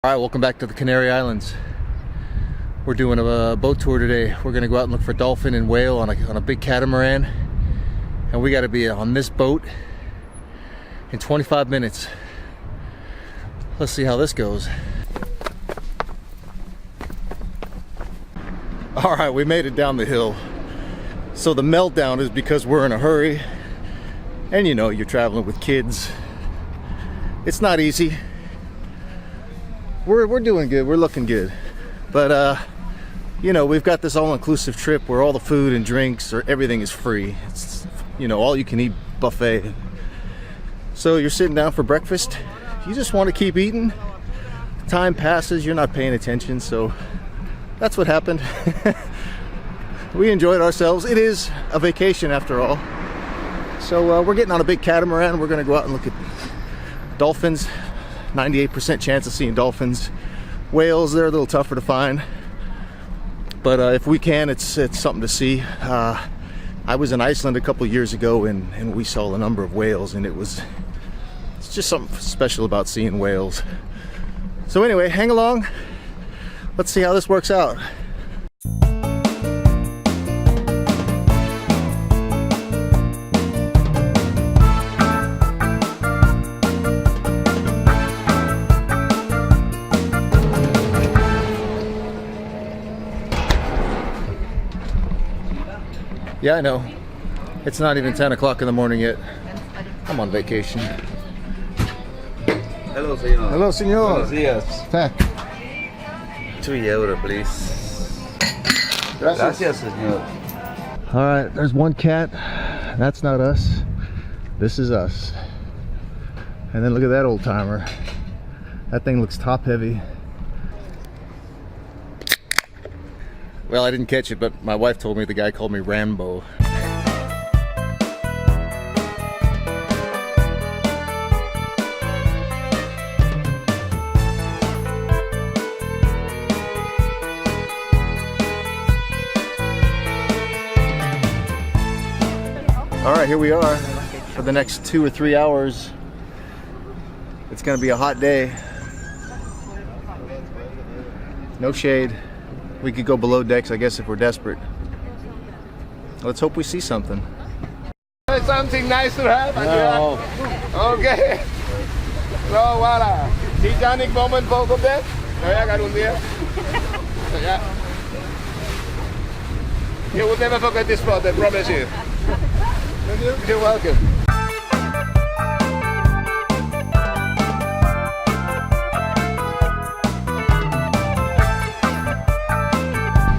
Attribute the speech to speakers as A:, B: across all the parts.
A: All right, welcome back to the Canary Islands. We're doing a boat tour today. We're gonna go out and look for dolphin and whale on a big catamaran, and we got to be on this boat in 25 minutes. Let's see how this goes. All right, we made it down the hill. So the meltdown is because we're in a hurry, and you know, you're traveling with kids. It's not easy. We're doing good, we're looking good, but you know, we've got this all-inclusive trip where all the food and drinks or everything is free. It's, you know, all you can eat buffet. So you're sitting down for breakfast, you just want to keep eating. Time passes, you're not paying attention, so that's what happened. We enjoyed ourselves. It is a vacation after all. So we're getting on a big catamaran. We're gonna go out and look at dolphins. 98% chance of seeing dolphins. Whales, they're a little tougher to find, but if we can, it's something to see. I was in Iceland a couple years ago and we saw a number of whales, and it's just something special about seeing whales. So anyway, hang along, let's see how this works out. Yeah, I know. It's not even 10 o'clock in the morning yet. I'm on vacation.
B: Hello, Senor.
A: Hello, Senor.
B: Buenos dias.
A: Pack.
B: 2 euros, please. Gracias, Senor.
A: All right, there's one cat. That's not us. This is us. And then look at that old timer. That thing looks top heavy. Well, I didn't catch it, but my wife told me the guy called me Rambo. All right, here we are for the next 2 or 3 hours. It's gonna be a hot day. No shade. We could go below decks, I guess, if we're desperate. Let's hope we see something.
C: Something nice to have.
A: No.
C: Okay. So, voila. Titanic moment, both of them. Voy a agarrar un día. Yeah. You will never forget this spot, I promise you. You're welcome.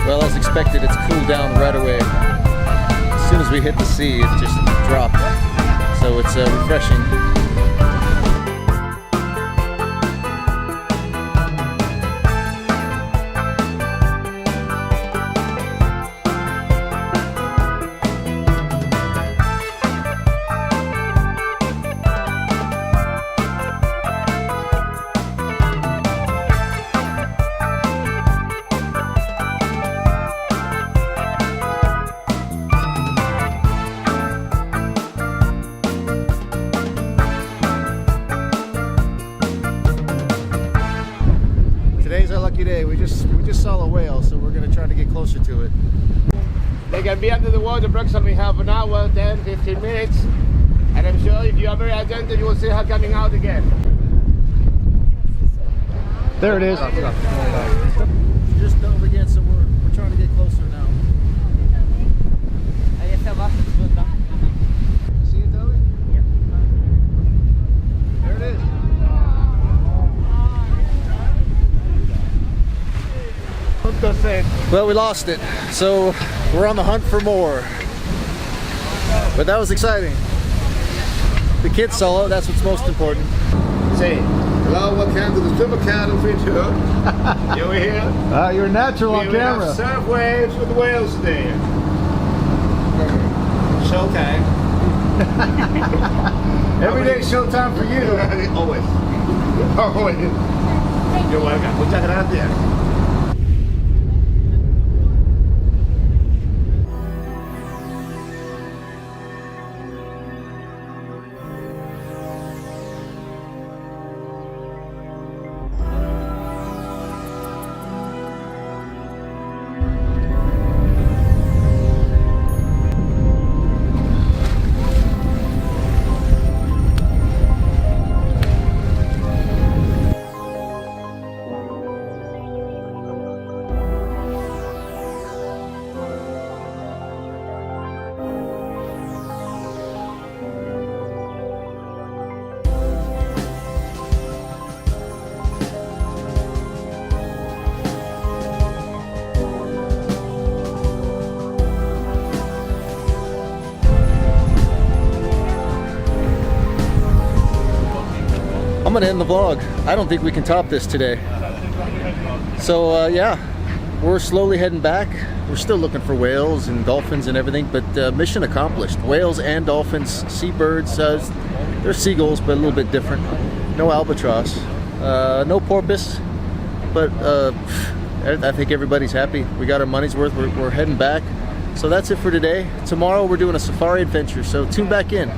A: Well, as expected, it's cooled down right away. As soon as we hit the sea, it just dropped. So it's refreshing. Today's our lucky day. We just saw a whale, so we're gonna try to get closer to it.
C: They can be under the water approximately half an hour, 10, 15 minutes. And I'm sure if you are very attentive, you will see her coming out again.
A: There it is. Just dove again, so we're trying to get closer now. See it, Toby? Yep. There it is. Well, we lost it, so we're on the hunt for more. But that was exciting. The kids saw it, that's what's most important.
C: Say, hello, welcome to the Super Cat of Tour. You were here?
A: You're natural on
C: We will
A: camera.
C: have surf waves with whales today. Showtime.
A: Every day showtime for you.
C: Always. Always. You're welcome. Muchas gracias.
A: I'm gonna end the vlog. I don't think we can top this today. So yeah, we're slowly heading back. We're still looking for whales and dolphins and everything, but mission accomplished. Whales and dolphins, seabirds, they're seagulls, but a little bit different. No albatross, no porpoise, but I think everybody's happy. We got our money's worth. We're heading back. So that's it for today. Tomorrow we're doing a safari adventure, so tune back in.